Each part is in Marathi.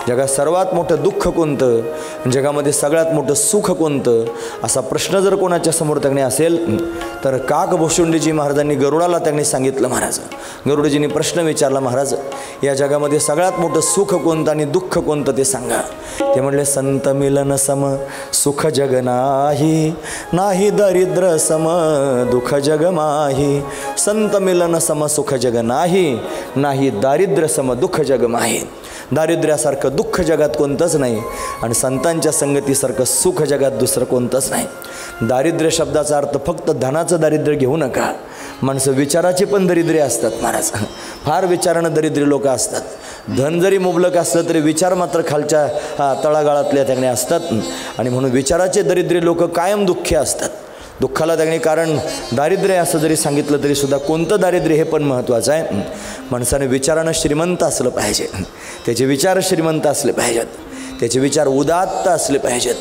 जगात सर्वात मोठं दुःख कोणतं, जगामध्ये सगळ्यात मोठं सुख कोणतं, असा प्रश्न जर कोणाच्या समोर त्यांनी असेल तर काकभूषुंडीजी महाराजांनी गरुडाला त्यांनी सांगितलं. महाराज गरुडजींनी प्रश्न विचारला, महाराज या जगामध्ये सगळ्यात मोठं सुख कोणतं आणि दुःख कोणतं ते सांगा. ते म्हणले, संत मिलन सम सुख जग नाही, नाही दरिद्र सम दुःख जग माही. संत मिलन सम सुख जग नाही, नाही दारिद्र्य सम दुःख जग माही. दारिद्र्यासारखं दुःख जगात कोणतंच नाही आणि संतांच्या संगतीसारखं सुख जगात दुसरं कोणतंच नाही. दारिद्र्य शब्दाचा अर्थ फक्त धनाचं दारिद्र्य घेऊ नका. माणसं विचाराचे पण दरिद्री असतात. महाराज फार विचारानं दरिद्री लोक असतात. धन जरी मुबलक असलं तरी विचार मात्र खालच्या तळागाळातल्या त्याने असतात आणि म्हणून विचाराचे दरिद्री लोक कायम दुःखी असतात. दुःखाला त्याने कारण दारिद्र्य असं जरी सांगितलं तरी सुद्धा कोणतं दारिद्र्य हे पण महत्त्वाचं आहे. माणसाने विचारानं श्रीमंत असलं पाहिजे, त्याचे विचार श्रीमंत असले पाहिजेत, त्याचे विचार उदात्त असले पाहिजेत,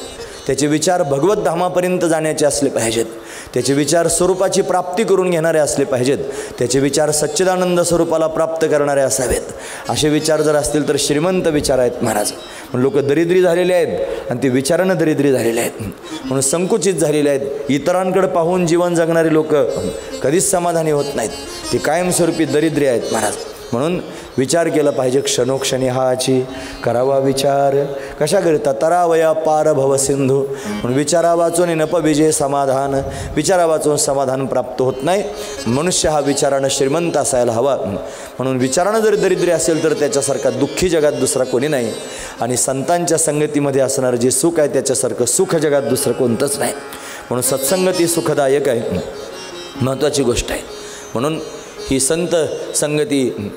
त्याचे विचार भगवत धामापर्यंत जाण्याचे असले पाहिजेत, त्याचे विचार स्वरूपाची प्राप्ती करून घेणारे असले पाहिजेत, त्याचे विचार सच्चिदानंद स्वरूपाला प्राप्त करणारे असावेत. असे विचार जर असतील तर श्रीमंत विचार आहेत. महाराज पण लोक दरिद्री झालेले आहेत आणि ते विचारानं दरिद्री झालेले आहेत, म्हणून संकुचित झालेले आहेत. इतरांकडे पाहून जीवन जगणारी लोक कधीच समाधानी होत नाहीत, ते कायमस्वरूपी दरिद्री आहेत. महाराज म्हणून विचार केला पाहिजे. क्षणोक्षणी हाची करावा विचार, कशाकरिता तरावया पार भव सिंधू. म्हणून विचारा वाचून नप विजय समाधान. विचारा वाचून समाधान प्राप्त होत नाही. मनुष्य हा विचारानं श्रीमंत असायला हवा. म्हणून विचारानं जरी दरिद्री असेल तर त्याच्यासारखा दुःखी जगात दुसरा कोणी नाही आणि संतांच्या संगतीमध्ये असणारं जे सुख आहे त्याच्यासारखं सुख जगात दुसरं कोणतंच नाही. म्हणून सत्संगती सुखदायक आहे, महत्त्वाची गोष्ट आहे. म्हणून ही संत संगती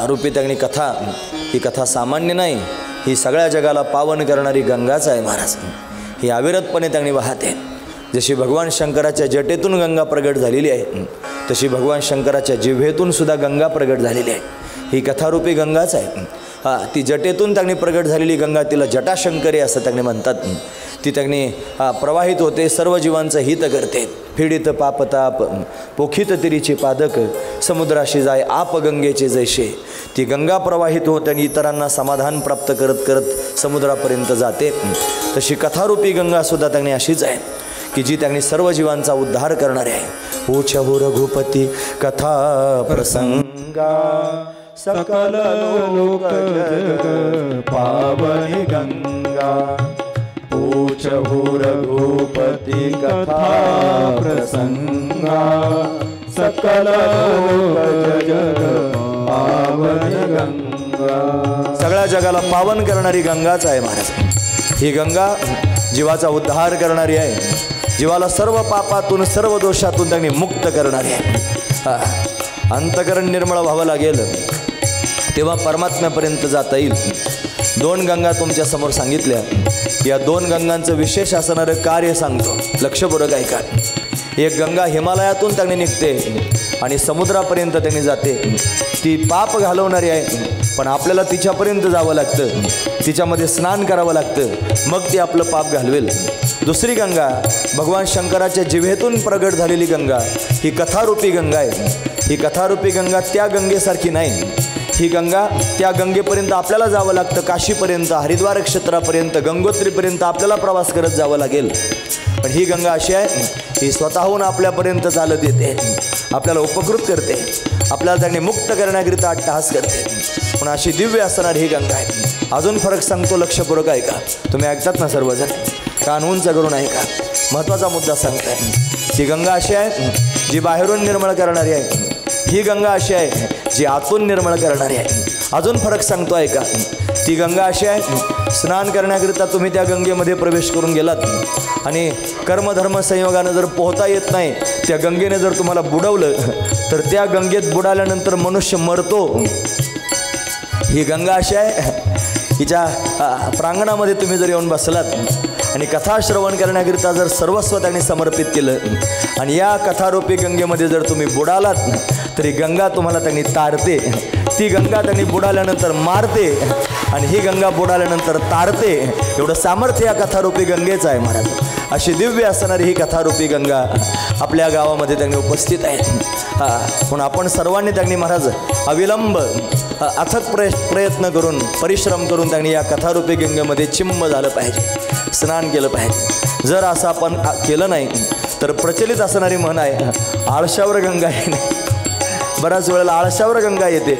रूपी त्यांनी कथा, ही कथा सामान्य नाही, ही सगळ्या जगाला पावन करणारी गंगाच आहे. महाराज ही अविरतपणे त्यांनी वाहते. जशी भगवान शंकराच्या जटेतून गंगा प्रगट झालेली आहे तशी भगवान शंकराच्या जिव्हेतून सुद्धा गंगा प्रगट झालेली आहे. ही कथारूपी गंगाच आहे. ती जटेतून त्यांनी प्रगट झालेली गंगा, तिला जटाशंकरी असं त्यांनी म्हणतात. ती त्यांनी प्रवाहित होते, सर्व जीवांचं हित करते. पीडित पापताप पोखित तिरीचे पादक, समुद्राशी जाय आप गंगेचे जैसे. ती गंगा प्रवाहित होते आणि इतरांना समाधान प्राप्त करत करत समुद्रापर्यंत जाते. तशी कथारूपी गंगासुद्धा त्यांनी अशीच आहे की जी त्यांनी सर्व जीवांचा उद्धार करणारी आहे. ओ छहो रघुपती कथा प्रसंगा, सकल लोक जग पावनी गंगा. पूछहु रघुपति कथा प्रसंगा, सकल लोक जग पावनी गंगा. सगळ्या जगाला पावन करणारी गंगाच आहे. महाराज ही गंगा जीवाचा उद्धार करणारी आहे. जीवाला सर्व पापातून सर्व दोषातून त्यांनी मुक्त करणारी आहे. अंतकरण निर्मळ व्हावं लागेल तेव्हा परमात्म्यापर्यंत जाता येईल. दोन गंगा तुमच्या समोर सांगितल्या. या दोन गंगांचं विशेष असणारं कार्य सांगतो, लक्षपूर्वक ऐका. एक गंगा हिमालयातून त्यांनी निघते आणि समुद्रापर्यंत त्यांनी जाते. ती पाप घालवणारी आहे, पण आपल्याला तिच्यापर्यंत जावं लागतं, तिच्यामध्ये स्नान करावं लागतं, मग ती आपलं पाप घालवेल. दुसरी गंगा भगवान शंकराच्या जिव्हेतून प्रगट झालेली गंगा, ही कथारूपी गंगा आहे. ही कथारूपी गंगा त्या गंगेसारखी नाही. ही गंगा त्या गंगेपर्यंत आपल्याला जावं लागतं, काशीपर्यंत, हरिद्वार क्षेत्रापर्यंत, गंगोत्रीपर्यंत आपल्याला प्रवास करत जावं लागेल. पण ही गंगा अशी आहे, ही स्वतःहून आपल्यापर्यंत चालत येते, आपल्याला उपकृत करते, आपल्याला त्यांनी मुक्त करण्याकरिता अट्टहास करते. पण अशी दिव्य असणारी ही गंगा आहे. अजून फरक सांगतो, लक्षपूर्वक ऐका. तुम्ही ऐकतात ना सर्वजण, कान उंच करून ऐका. महत्त्वाचा मुद्दा सांगताय. ही गंगा अशी आहे जी बाहेरून निर्मळ करणारी आहे. ही गंगा अशी आहे जी आतून निर्मळ करणारी आहे. अजून फरक सांगतो ऐका. ती गंगा अशी आहे, स्नान करण्याकरिता तुम्ही त्या गंगेमध्ये प्रवेश करून गेलात आणि कर्मधर्म संयोगानं जर पोहता येत नाही, त्या गंगेने जर तुम्हाला बुडवलं तर त्या गंगेत बुडाल्यानंतर मनुष्य मरतो. ही गंगा अशी आहे, हिच्या प्रांगणामध्ये तुम्ही जर येऊन बसलात आणि कथा श्रवण करण्याकरिता जर सर्वस्व त्यांनी समर्पित केलं आणि या कथारूपी गंगेमध्ये जर तुम्ही बुडालात तरी गंगा तुम्हाला त्यांनी तारते. ती गंगा त्यांनी बुडाल्यानंतर मारते आणि ही गंगा बुडाल्यानंतर तारते. एवढं सामर्थ्य या कथारूपी गंगेचं आहे. महाराज अशी दिव्य असणारी ही कथारूपी गंगा आपल्या गावामध्ये त्यांनी उपस्थित आहे. म्हणून आपण सर्वांनी त्यांनी महाराज अविलंब अथक प्रयत्न करून परिश्रम करून त्यांनी या कथारूपी गंगेमध्ये चिम्म झालं पाहिजे, स्नान केलं पाहिजे. जर असं आपण केलं नाही तर प्रचलित असणारी म्हण आहे, आळशावर गंगा येणे. बऱ्याच वेळेला आळशावर गंगा येते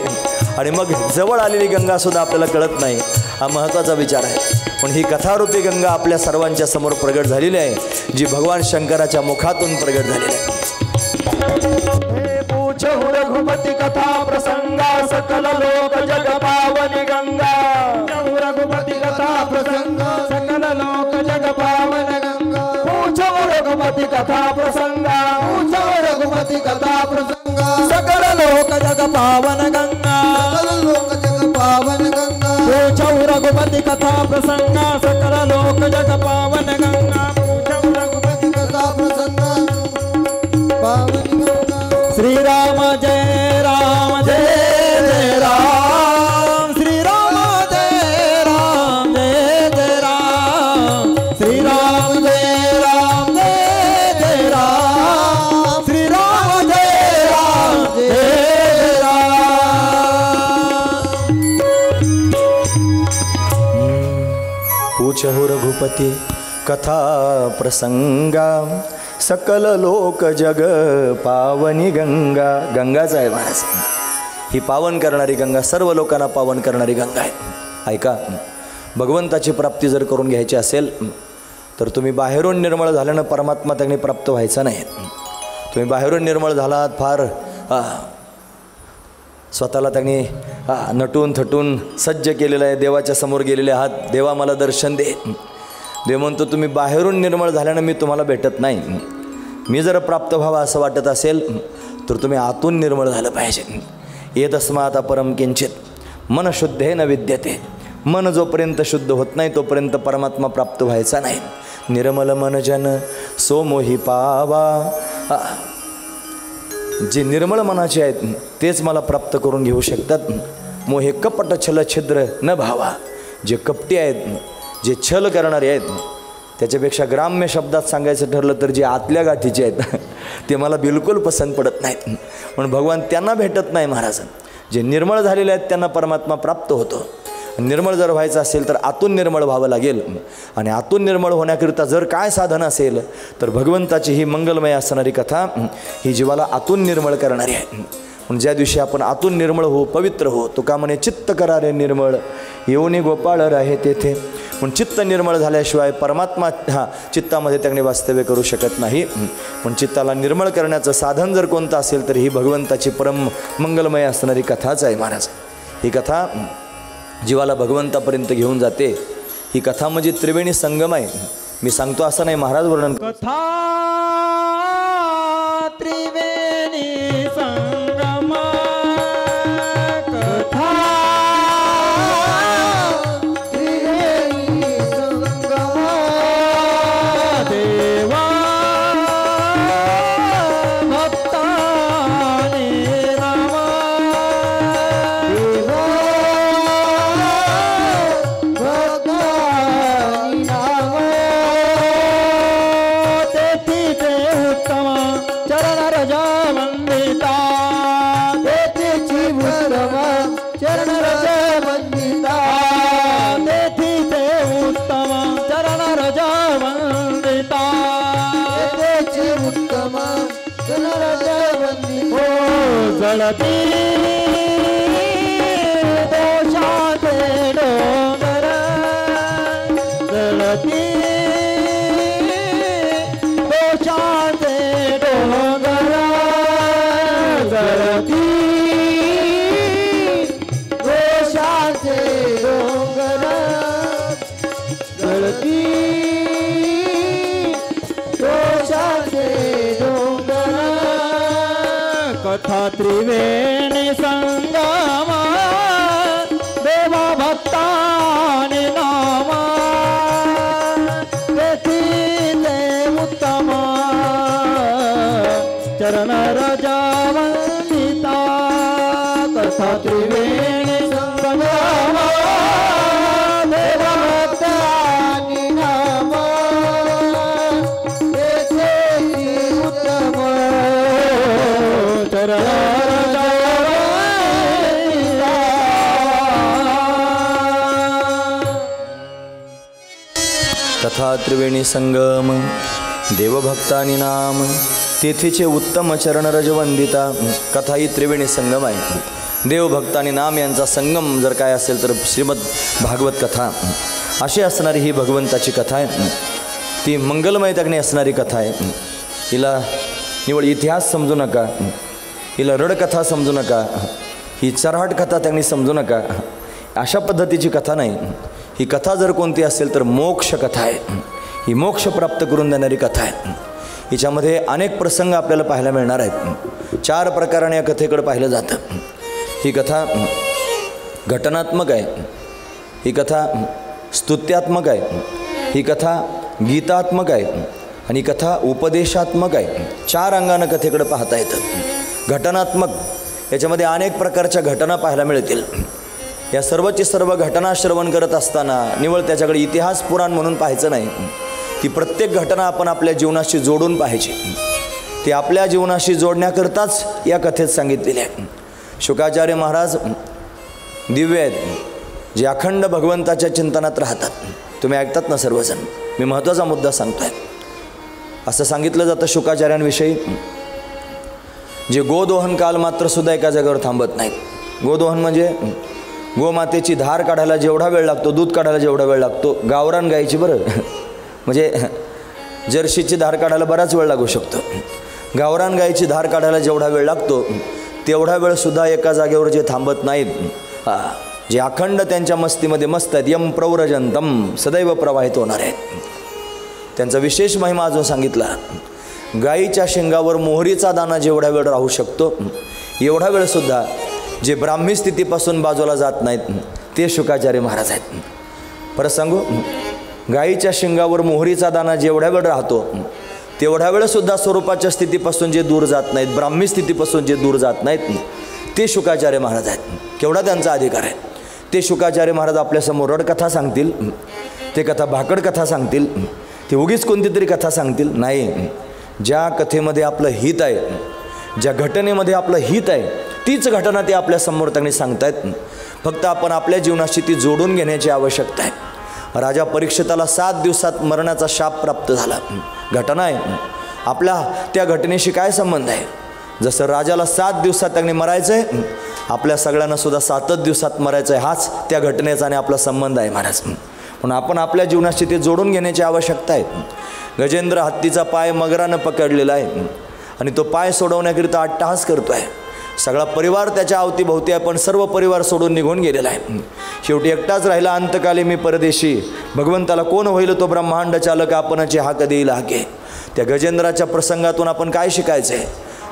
आणि मग जवळ आलेली गंगासुद्धा आपल्याला कळत नाही. हा महत्त्वाचा विचार आहे. पण ही कथारूपी गंगा आपल्या सर्वांच्या समोर प्रगट झालेली आहे, जी भगवान शंकराच्या मुखातून प्रगट झालेली आहे. रघुपति कथा प्रसंगा सकल लोक जग पावनी गंगा. रघुपति कथा प्रसंगा सकल लोक जग पावन गंगा. पूछो रघुपति कथा प्रसंगा, पूछो रघुपति कथा प्रसंगा. सकल लोक जग पावन गंगा, सकल लोक जग पावन गंगा. पूछो रघुपति कथा प्रसंगा सकल लोक जग पावन गंगा. पूछो रघुपति कथा प्रसंगा पावन गंगा. श्री राम जय राम जय जय राम. श्री राम जय राम जय जय राम. श्री राम जय राम जय जय राम. श्री राम जय राम जय जय राम. पूछहु रघुपति कथा प्रसंगा सकल लोक जग पावनी गंगा. गंगाच आहे महाराज, ही पावन करणारी गंगा, सर्व लोकांना पावन करणारी गंगा आहे. ऐका, भगवंताची प्राप्ती जर करून घ्यायची असेल तर तुम्ही बाहेरून निर्मळ झाल्यानं परमात्मा त्यांनी प्राप्त व्हायचा नाही. तुम्ही बाहेरून निर्मळ झालात, फार स्वतःला त्यांनी नटून थटून सज्ज केलेलं आहे, देवाच्या समोर गेलेले आहात, देवा मला दर्शन दे. देव म्हणतो तुम्ही बाहेरून निर्मळ झाल्यानं मी तुम्हाला भेटत नाही. मी जर प्राप्त व्हावा असं वाटत असेल तर तुम्ही आतून निर्मळ झालं पाहिजे. येतस्मात् अपरं किंचित मन शुद्धेन विद्यते. मन जोपर्यंत शुद्ध होत नाही तोपर्यंत परमात्मा प्राप्त व्हायचा नाही. निर्मल मन जन सो मोही पावा. जे निर्मळ मनाचे आहेत तेच मला प्राप्त करून घेऊ शकतात. मोहे कपट छल छिद्र न भावा. जे कपटी आहेत, जे छल करणारे आहेत, त्याच्यापेक्षा ग्राम्य शब्दात सांगायचं ठरलं तर जे आतल्या गाठीचे आहेत ते मला बिलकुल पसंत पडत नाहीत. म्हणून भगवान त्यांना भेटत नाही महाराज. जे निर्मळ झालेले आहेत त्यांना परमात्मा प्राप्त होतो. निर्मळ जर व्हायचं असेल तर आतून निर्मळ व्हावं लागेल. आणि आतून निर्मळ होण्याकरिता जर काय साधन असेल तर भगवंताची ही मंगलमय असणारी कथा ही जीवाला आतून निर्मळ करणारी आहे. म्हणून ज्या दिवशी आपण आतून निर्मळ हो, पवित्र हो, तुका म्हणे चित्त करारे निर्मळ येऊनी गोपाळ राहे तेथे. पण चित्त निर्मळ झाल्याशिवाय परमात्मा चित्तामध्ये त्यांनी वास्तव्य करू शकत नाही. पण चित्ताला निर्मळ करण्याचं साधन जर कोणतं असेल तर ही भगवंताची परम मंगलमय असणारी कथाच आहे महाराज. ही कथा जीवाला भगवंतापर्यंत घेऊन जाते. ही कथा म्हणजे त्रिवेणी संगम आहे. मी सांगतो असं नाही, महाराज वर्णन कथा त्रिवेणी संगम. कथा त्रिवेणी संगम. देवा भक्ताने राम. देवा भक्ताने राम. तेथी ते उत्तम चरण रजा वंदिता. तेथीची उत्तम चरण रजा वंदिता. तेथी ते उत्तम चरण रजा वंदिता. तेथीची उत्तम चरण रजा वंदिता. जळती दोषाचे डोंगर. जळती दोषाचे डोंगर. जळती दोषाचे डोंगर. जळती दोषाचे डोंगर. कथा त्रिवेणी संगम. देवा भक्ताने नाम. तेथी ते उत्तम चरण रजा वंदिता. कथा त्रिवेणी संगम. देवा भक्ताने नाम. तेथी उत्तम चरण कथा त्रिवेणी संगम देवभक्तानी नाम तेथेचे उत्तम चरण रजवंदिता. कथा ही त्रिवेणी संगम आहे. देवभक्तानी नाम यांचा संगम जर काय असेल तर श्रीमद भागवत कथा अशी असणारी ही भगवंताची कथा आहे. ती मंगलमय त्याने असणारी कथा आहे. हिला निवळ इतिहास समजू नका, हिला रडकथा समजू नका, ही चरहाट कथा त्यांनी समजू नका. अशा पद्धतीची कथा नाही. ही कथा जर कोणती असेल तर मोक्ष कथा आहे. ही मोक्ष प्राप्त करून देणारी कथा आहे. हिच्यामध्ये अनेक प्रसंग आपल्याला पाहायला मिळणार आहेत. 4 प्रकाराने या कथेकडे पाहिलं जातं. ही कथा घटनात्मक आहे, ही कथा स्तुत्यात्मक आहे, ही कथा गीतात्मक आहे आणि ही कथा उपदेशात्मक आहे. 4 अंगानं कथेकडे पाहता येतं. घटनात्मक याच्यामध्ये अनेक प्रकारच्या घटना पाहायला मिळतील. या सर्वची सर्व घटना श्रवण करत असताना निवळ त्याच्याकडे इतिहास पुराण म्हणून पाहायचं नाही. ती प्रत्येक घटना आपण आपल्या जीवनाशी जोडून पाहायची. ती आपल्या जीवनाशी जोडण्याकरताच या कथेत सांगितलेली आहे. शुकाचार्य महाराज दिव्य आहेत, जे अखंड भगवंताच्या चिंतनात राहतात. तुम्ही ऐकतात ना सर्वजण. मी महत्त्वाचा मुद्दा सांगतो आहे. असं सांगितलं जातं शुकाचार्यांविषयी, जे गोदोहन काल मात्र सुद्धा एका जागेवर थांबत नाहीत. गोदोहन म्हणजे गोमातेची धार काढायला जेवढा वेळ लागतो, दूध काढायला जेवढा वेळ लागतो, गावरान गायची बरं म्हणजे जर्शीची धार काढायला बराच वेळ लागू शकतो. गावरान गायची धार काढायला जेवढा वेळ लागतो तेवढा वेळसुद्धा एका जागेवर जे थांबत नाहीत, जे अखंड त्यांच्या मस्तीमध्ये मस्त आहेत, यम प्रव्रजंतम सदैव प्रवाहित होणार आहेत. त्यांचा विशेष महिमा अजून सांगितला. गायीच्या शेंगावर मोहरीचा दाना जेवढा वेळ राहू शकतो एवढा वेळसुद्धा जे ब्राह्मी स्थितीपासून बाजूला जात नाहीत ते शुकाचार्य महाराज आहेत. परत सांगू, गायीच्या शेंगावर मोहरीचा दाना जेवढा वेळ राहतो तेवढ्या वेळसुद्धा स्वरूपाच्या स्थितीपासून जे दूर जात नाहीत, ब्राह्मी स्थितीपासून जे दूर जात नाहीत ते शुकाचार्य महाराज आहेत. केवढा त्यांचा अधिकार आहे. ते शुकाचार्य महाराज आपल्यासमोर रडकथा सांगतील, ते कथा भाकड कथा सांगतील, ते उगीच कोणती तरी कथा सांगतील नाही. ज्या कथेमध्ये आपलं हित आहे, ज्या घटनेमध्ये आपलं हित आहे तीच घटना ते आपल्यासमोर त्यांनी सांगतायत. फक्त आपण आपल्या जीवनाशी ती जोडून घेण्याची आवश्यकता आहे. राजा परीक्षिताला 7 दिवसात मरणाचा शाप प्राप्त झाला. घटना आहे. आपल्या त्या घटनेशी काय संबंध आहे? जसं राजाला 7 दिवसात त्यांनी मरायचं आहे, आपल्या सगळ्यांना सुद्धा 7च दिवसात मरायचं आहे. हाच त्या घटनेचा आणि आपला संबंध आहे महाराज. म्हणून आपण आपल्या जीवनाशी ते जोडून घेण्याची आवश्यकता आहे. गजेंद्र हत्तीचा पाय मगरानं पकडलेला आहे आणि तो पाय सोडवण्याकरिता अट्टहास करतो आहे. सगळा परिवार त्याच्या अवतीभोवती आहे, पण सर्व परिवार सोडून निघून गेलेला आहे. शेवटी एकटाच राहिला. अंतकाली मी परदेशी, भगवंताला कोण होईल तो ब्रह्मांड चालक, आपणची हा कधी येईल हाके. त्या गजेंद्राच्या प्रसंगातून आपण काय शिकायचं आहे?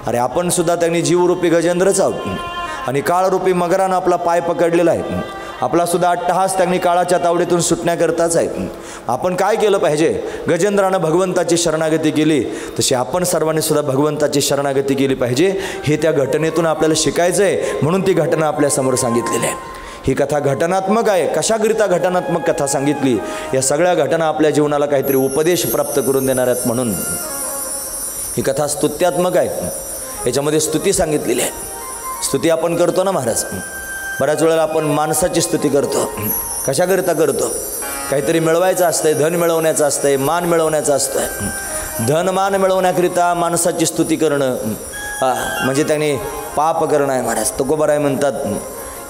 अरे आपण सुद्धा त्यांनी जीवरूपी गजेंद्रच आहोत आणि काळरूपी मगरानं आपला पाय पकडलेला आहे. आपला सुद्धा अट्टहास त्यांनी काळाच्या तावडीतून सुटण्याकरताच आहे. आपण काय केलं पाहिजे? गजेंद्रानं भगवंताची शरणागती केली तशी आपण सर्वांनी सुद्धा भगवंताची शरणागती केली पाहिजे. हे त्या घटनेतून आपल्याला शिकायचं आहे. म्हणून ती घटना आपल्यासमोर सांगितलेली आहे. ही कथा घटनात्मक आहे. कशाकरिता घटनात्मक कथा सांगितली? या सगळ्या घटना आपल्या जीवनाला काहीतरी उपदेश प्राप्त करून देणार आहेत म्हणून. ही कथा स्तुत्यात्मक आहे. याच्यामध्ये स्तुती सांगितलेली आहे. स्तुती आपण करतो ना महाराज. बऱ्याच वेळेला आपण माणसाची स्तुती करतो. कशाकरिता करतो? काहीतरी मिळवायचं असतंय, धन मिळवण्याचं असतंय, मान मिळवण्याचं असतंय. धन मान मिळवण्याकरिता माणसाची स्तुती करणं म्हणजे त्याने पाप करणं आहे महाराज. तुकोबाराय म्हणतात,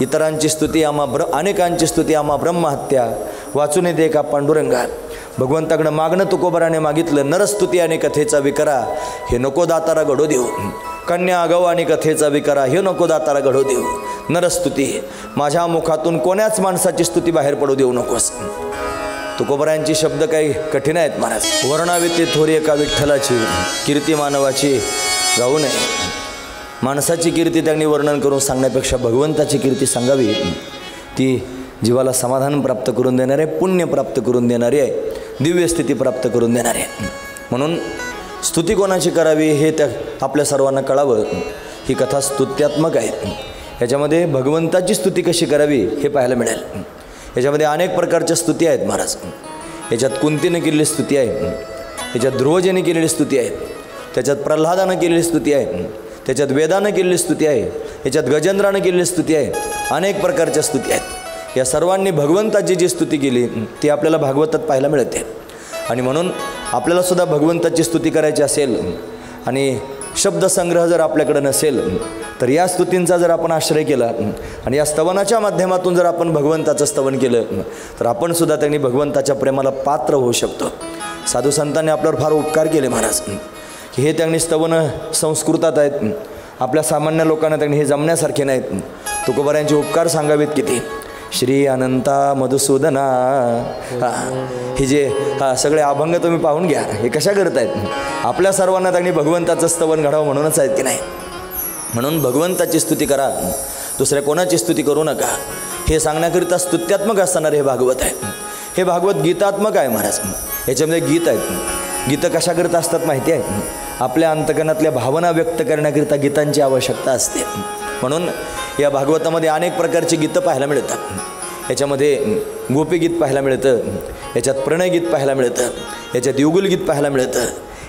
इतरांची स्तुती अनेकांची स्तुती आम्हा ब्रह्महत्या, वाचून दे का पांडुरंगा. भगवंताकडं मागणं तुकोबाराने मागितलं, नरस्तुती आणि कथेचा विकरा हे नको दातारा घडो देऊ. कन्या अगव आणि कथेचा विकरा हे नको दातारा घडो देऊ. नरस्तुती, माझ्या मुखातून कोण्याच माणसाची स्तुती बाहेर पडू देऊ नकोस. तुकोबारायांची शब्द काही कठीण आहेत महाराज. वर्णाविते थोरी एका विठ्ठलाची, कीर्ती मानवाची गाऊ नये. माणसाची कीर्ती त्यांनी वर्णन करून सांगण्यापेक्षा भगवंताची कीर्ती सांगावी. ती जीवाला समाधान प्राप्त करून देणारे, पुण्य प्राप्त करून देणारी आहे, दिव्य स्थिती प्राप्त करून देणारी आहे. म्हणून स्तुती कोणाची करावी हे त्या आपल्या सर्वांना कळावं. ही कथा स्तुत्यात्मक आहे. याच्यामध्ये भगवंताची स्तुती कशी करावी हे पाहायला मिळेल. याच्यामध्ये अनेक प्रकारच्या स्तुती आहेत महाराज. याच्यात कुंतीने केलेली स्तुती आहे, याच्यात ध्रुवजीने केलेली स्तुती आहे, त्याच्यात प्रल्हादानं केलेली स्तुती आहे, त्याच्यात वेदानं केलेली स्तुती आहे, याच्यात गजेंद्रानं केलेली स्तुती आहे. अनेक प्रकारच्या स्तुती आहेत. या सर्वांनी भगवंताची जी स्तुती केली ती आपल्याला भागवतात पाहायला मिळते. आणि म्हणून आपल्याला सुद्धा भगवंताची स्तुती करायची असेल आणि शब्दसंग्रह जर आपल्याकडे नसेल तर या स्तुतींचा जर आपण आश्रय केला आणि या स्तवनाच्या माध्यमातून जर आपण भगवंताचं स्तवन केलं तर आपण सुद्धा त्यांनी भगवंताच्या प्रेमाला पात्र होऊ शकतो. साधू संतांनी आपल्यावर फार उपकार केले महाराज, की हे त्यांनी स्तवन संस्कृतात आहेत, आपल्या सामान्य लोकांना त्यांनी हे जमण्यासारखे नाहीत. तुकोबारायांचे उपकार सांगावेत किती. श्री अनंता मधुसूदना हे जे सगळे अभंग तुम्ही पाहून घ्या, हे कशा करत आहेत. आपल्या सर्वांना त्यांनी भगवंताचं स्तवन घडावं म्हणूनच आहेत की नाही. म्हणून भगवंताची स्तुती करा, दुसऱ्या कोणाची स्तुती करू नका. हे सांगण्याकरिता स्तुत्यात्मक असणारे हे भागवत आहे. हे भागवत गीतात्मक आहे महाराज. याच्यामध्ये गीत आहेत. गीतं कशाकरिता असतात माहिती आहे. आपल्या अंतकरणातल्या भावना व्यक्त करण्याकरिता गीतांची आवश्यकता असते. म्हणून या भागवतामध्ये अनेक प्रकारची गीतं पाहायला मिळतात. याच्यामध्ये गोपीगीत पाहायला मिळतं, याच्यात प्रणयगीत पाहायला मिळतं, याच्यात युगुलगीत पाहायला मिळतं,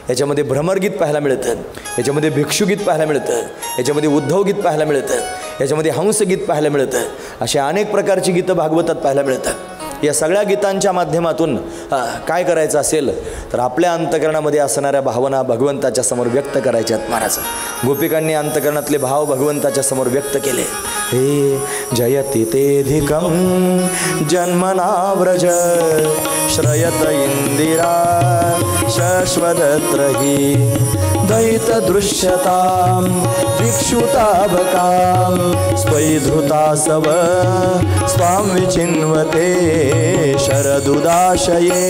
याच्यामध्ये भ्रमरगीत पाहायला मिळतं, याच्यामध्ये भिक्षुगीत पाहायला मिळतं, याच्यामध्ये उद्धवगीत पाहायला मिळतं, याच्यामध्ये हंसगीत पाहायला मिळतं. अशी अनेक प्रकारची गीतं भागवतात पाहायला मिळतात. या सगळ्या गीतांच्या माध्यमातून काय करायचं असेल तर आपल्या अंतकरणामध्ये असणाऱ्या भावना भगवंताच्या समोर व्यक्त करायच्या आहेत महाराज. गोपिकांनी अंतकरणातले भाव भगवंताच्या समोर व्यक्त केले. हे जयति तेधिकं जन्मनाव्रज श्रयत इंदिरा शश्वदत्र हि दयित दृश्यतां दिक्षुताभकां स्वैधृतासव स्वां विचिन्वते शरदुदाशये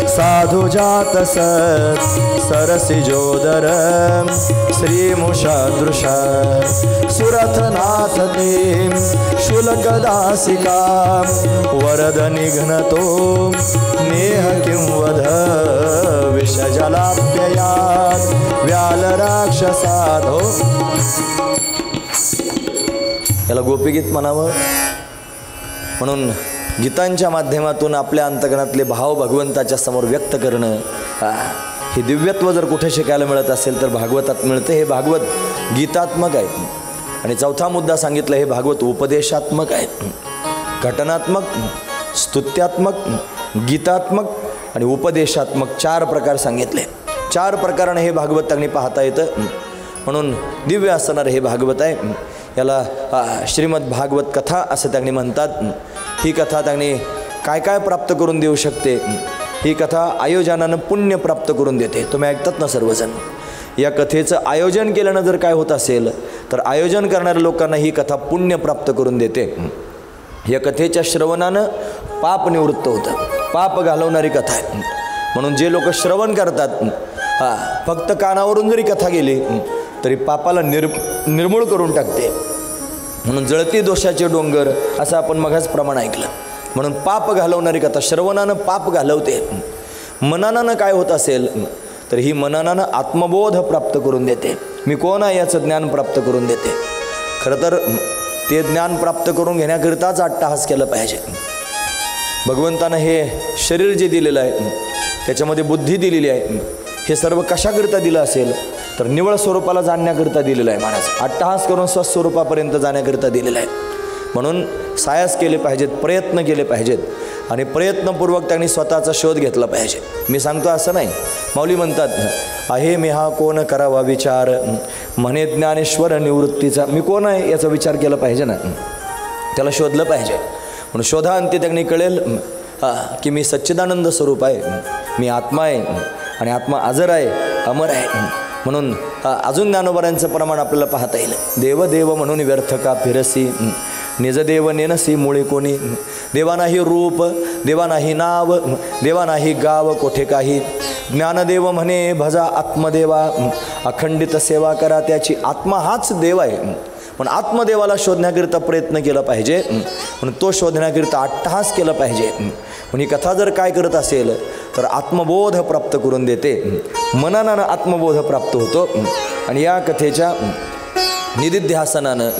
साधुजातसत् सरसिजोदर श्रीमुषादृशा सुरथनाथ ते शुल्कदासिका वरद निघ्नतो नेह किंवध विषजलाप्ययात् व्यालराक्षसाधो. याला गोपीगीत म्हणावं. म्हणून गीतांच्या माध्यमातून आपल्या अंतकरणातले भाव भगवंताच्या समोर व्यक्त करणं, हे दिव्यत्व जर कुठे शिकायला मिळत असेल तर भागवतात मिळतं. हे भागवत गीतात्मक आहे. आणि चौथा मुद्दा सांगितला, हे भागवत उपदेशात्मक आहे. घटनात्मक, स्तुत्यात्मक, गीतात्मक आणि उपदेशात्मक 4 प्रकार सांगितले. 4 प्रकाराने हे भागवत त्यांनी पाहता येतं. म्हणून दिव्य असणारं हे भागवत आहे. याला श्रीमद भागवत कथा असं त्यांनी म्हणतात. ही कथा त्यांनी काय काय प्राप्त करून देऊ शकते. ही कथा आयोजनानं पुण्य प्राप्त करून देते. तुम्ही ऐकतात ना सर्वजण. या कथेचं आयोजन केल्यानं जर काय होत असेल तर आयोजन करणाऱ्या लोकांना ही कथा पुण्य प्राप्त करून देते. या कथेच्या श्रवणानं पाप निवृत्त होतं. पाप घालवणारी कथा आहे. म्हणून जे लोक श्रवण करतात, फक्त कानावरून जरी कथा गेली तरी पापाला निर्मूळ करून टाकते. म्हणून जळती दोषाचे डोंगर असं आपण मगाच प्रमाण ऐकलं. म्हणून पाप घालवणारी कथा श्रवणानं पाप घालवते. मननानं काय होत असेल तर ही मननानं आत्मबोध प्राप्त करून देते. मी कोण आहे याचं ज्ञान प्राप्त करून देते. खरं तर ते ज्ञान प्राप्त करून घेण्याकरिताच अट्टहास केलं पाहिजे. भगवंतानं हे शरीर जे दिलेलं आहे, त्याच्यामध्ये बुद्धी दिलेली आहे, हे सर्व कशाकरिता दिलं असेल तर निवळ स्वरूपाला जाणण्याकरिता दिलेलं आहे महाराज. अट्टहास करून स्वस्वरूपापर्यंत जाण्याकरिता दिलेलं आहे. म्हणून सायास केले पाहिजेत, प्रयत्न केले पाहिजेत आणि प्रयत्नपूर्वक त्यांनी स्वतःचा शोध घेतला पाहिजे. मी सांगतो असं नाही. माऊली म्हणतात, आहे मी हा कोण करावा विचार, म्हणे ज्ञानेश्वर निवृत्तीचा. मी कोण आहे याचा विचार केला पाहिजे ना, त्याला शोधलं पाहिजे. म्हणून शोधांती त्यांनी कळेल की मी सच्चिदानंद स्वरूप आहे, मी आत्मा आहे आणि आत्मा अजर आहे, अमर आहे. म्हणून अजून ज्ञानोबरांचं प्रमाण आपल्याला पाहता येईल. देव देव म्हणून व्यर्थ का फिरसी, निज देव नेनसी मुळे कोणी. देवा नाही रूप, देवा नाही नाव, देवा नाही गाव कोठे काही. ज्ञानदेव म्हणे भजा आत्मदेवा, अखंडित सेवा करा त्याची. आत्मा हाच देव आहे. पण आत्मदेवाला शोधण्याकरिता प्रयत्न केला पाहिजे. म्हणून तो शोधण्याकरिता अट्टहास केला पाहिजे. पण ही कथा जर काय करत असेल तर आत्मबोध प्राप्त करून देते. मननानं आत्मबोध प्राप्त होतो. आणि या कथेच्या निदिध्यासनानं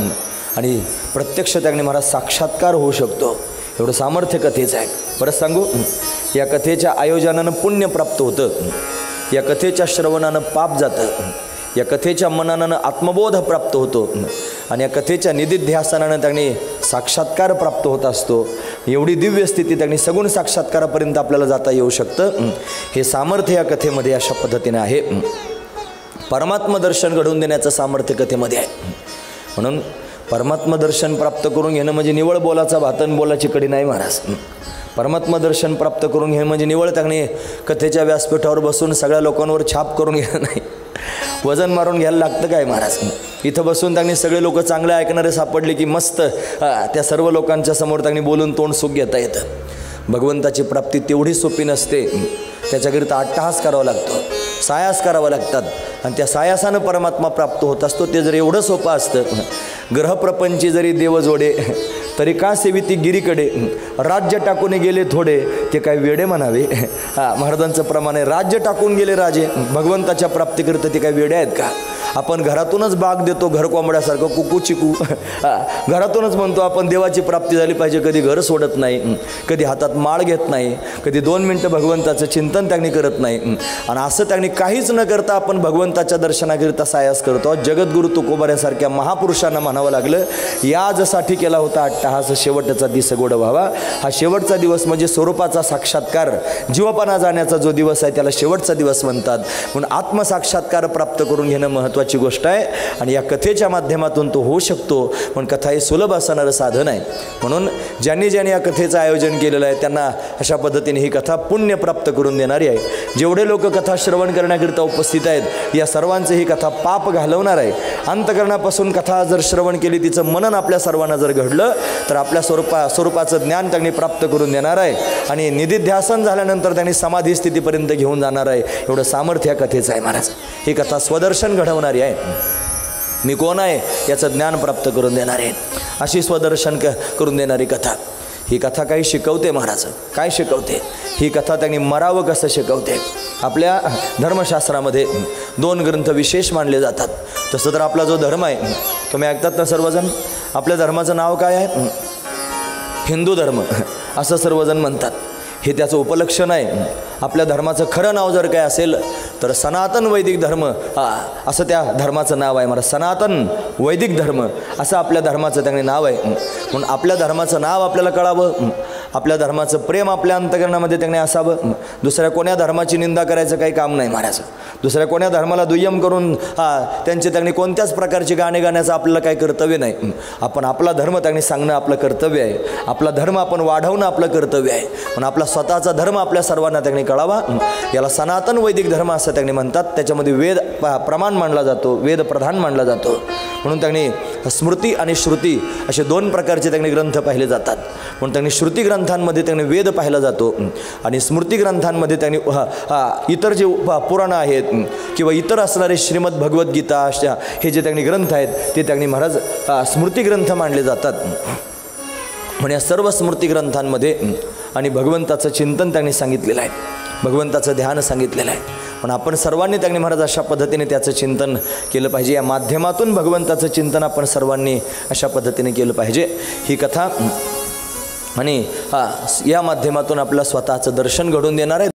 आणि प्रत्यक्ष त्याने महाराज साक्षात्कार होऊ शकतो. एवढं सामर्थ्य कथेचं आहे. परत सांगू, या कथेच्या आयोजनानं पुण्य प्राप्त होतं. या कथेच्या श्रवणानं पाप जातं. या कथेच्या मननानं आत्मबोध प्राप्त होतो. आणि या कथेच्या निदिध्यासनानं त्यांनी साक्षात्कार प्राप्त होत असतो. एवढी दिव्य स्थिती त्यांनी सगुण साक्षात्कारापर्यंत आपल्याला जाता येऊ शकतं. हे सामर्थ्य या कथेमध्ये अशा पद्धतीने आहे. परमात्म दर्शन घडवून देण्याचं सामर्थ्य कथेमध्ये आहे. म्हणून परमात्म दर्शन प्राप्त करून घेणं म्हणजे निवळ बोलाचा भातन बोलाची कडी नाही महाराज. परमात्म दर्शन प्राप्त करून घेणं म्हणजे निवळ त्यांनी कथेच्या व्यासपीठावर बसून सगळ्या लोकांवर छाप करून घेणं नाही. वजन मारून घ्यायला लागतं काय महाराज. इथं बसून त्यांनी सगळे लोक चांगले ऐकणारे सापडले की मस्त त्या सर्व लोकांच्या समोर त्यांनी बोलून तोंड सुख घेता येतं. भगवंताची प्राप्ती तेवढी सोपी नसते. त्याच्याकरिता अट्टहास करावा लागतो, सायास करावा लागतात आणि त्या सायासानं परमात्मा प्राप्त होत असतो. ते जर एवढं सोपं असतं, ग्रहप्रपंची जरी देव जोडे तरी का सेविती गिरीकडे, राज्य टाकून गेले थोडे ते काय वेडे म्हणावे. महाराजांचं प्रमाण आहे, राज्य टाकून गेले राजे भगवंताच्या प्राप्तीकरिता ते काय वेडे आहेत का. आपण घरातूनच बाग देतो घर कोंबड्यासारखं कुकू चिकू. घरातूनच म्हणतो आपण देवाची प्राप्ती झाली पाहिजे, कधी घर सोडत नाही, कधी हातात माळ घेत नाही, कधी 2 मिनटं भगवंताचं चिंतन त्यांनी करत नाही. आणि असं त्यांनी काहीच न करता आपण भगवंताच्या दर्शनाकरिता सायास करतो. जगद्गुरु तुकोबाऱ्यासारख्या महापुरुषांना म्हणावं लागलं, याजसाठी केला होता अट्टहास शेवटचा दिवस गोड व्हावा. हा शेवटचा दिवस म्हणजे स्वरूपाचा साक्षात्कार, जीवपणा जाण्याचा जो दिवस आहे त्याला शेवटचा दिवस म्हणतात. म्हणून आत्मसाक्षात्कार प्राप्त करून घेणं महत्त्वाची गोष्ट आहे आणि या कथेच्या माध्यमातून तो होऊ शकतो. पण कथा हे सुलभ असणारं साधन आहे. म्हणून ज्यांनी या कथेचं आयोजन केलेलं आहे त्यांना अशा पद्धतीने ही कथा पुण्य प्राप्त करून देणारी आहे. जेवढे लोक कथा श्रवण करण्याकरिता उपस्थित आहेत या सर्वांचं ही कथा पाप घालवणार आहे. अंतकरणापासून कथा जर श्रवण केली, तिचं मनन आपल्या सर्वांना जर घडलं तर आपल्या स्वरूपाचं ज्ञान त्यांनी प्राप्त करून देणार आहे आणि निधिध्यासन झाल्यानंतर त्यांनी समाधी स्थितीपर्यंत घेऊन जाणार आहे. एवढं सामर्थ्य या कथेचं आहे महाराज. ही कथा स्वदर्शन घडवणारी आहे. मी कोण आहे याचं ज्ञान प्राप्त करून देणार आहे, अशी स्वदर्शन करून देणारी कथा. ही कथा काही शिकवते महाराज. काय शिकवते ही कथा? त्यांनी मरावं कसं शिकवते. आपल्या धर्मशास्त्रामध्ये 2 ग्रंथ विशेष मानले जातात. तसं तर आपला जो धर्म आहे, तुम्ही ऐकतात ना सर्वजण, आपल्या धर्माचं नाव काय आहे? हिंदू धर्म असं सर्वजण म्हणतात. हे त्याचं उपलक्षण आहे. आपल्या धर्माचं खरं नाव जर काय असेल तर सनातन वैदिक धर्म असं त्या धर्माचं नाव आहे. मला सनातन वैदिक धर्म असं आपल्या धर्माचं त्यांनी नाव आहे. म्हणून आपल्या धर्माचं नाव आपल्याला कळावं, आपल्या धर्माचं प्रेम आपल्या अंतकरणामध्ये त्यांनी असावं. दुसऱ्या कोण्या धर्माची निंदा करायचं काही काम नाही महाराज. दुसऱ्या कोण्या धर्माला दुय्यम करून त्यांनी कोणत्याच प्रकारची गाणे गाण्याचं आपल्याला काही कर्तव्य नाही. आपण आपला धर्म त्यांनी सांगणं आपलं कर्तव्य आहे. आपला धर्म आपण वाढवणं आपलं कर्तव्य आहे. पण आपला स्वतःचा धर्म आपल्या सर्वांना त्यांनी कळावा. याला सनातन वैदिक धर्म असं त्यांनी म्हणतात. त्याच्यामध्ये वेद प्रमाण मानला जातो, वेद प्रधान मानला जातो. म्हणून त्यांनी स्मृती आणि श्रुती असे 2 प्रकारचे त्यांनी ग्रंथ पाहिले जातात. म्हणून त्यांनी श्रुती ग्रंथांमध्ये त्यांनी वेद पाहिला जातो आणि स्मृती ग्रंथांमध्ये त्यांनी इतर जे पुराणं आहेत किंवा इतर असणारे श्रीमद भगवद्गीता अशा हे जे त्यांनी ग्रंथ आहेत ते त्यांनी महाराज स्मृती ग्रंथ मानले जातात. म्हणजे या सर्व स्मृती ग्रंथांमध्ये आणि भगवंताचं चिंतन त्यांनी सांगितलेलं आहे, भगवंताचं ध्यान सांगितलेलं आहे. पण आपण सर्वांनी त्यांनी महाराज अशा पद्धतीने त्याचं चिंतन केलं पाहिजे. या माध्यमातून भगवंताचं चिंतन आपण सर्वांनी अशा पद्धतीने केलं पाहिजे. ही कथा आणि या माध्यमातून आपलं स्वतःचं दर्शन घडून देणार आहे.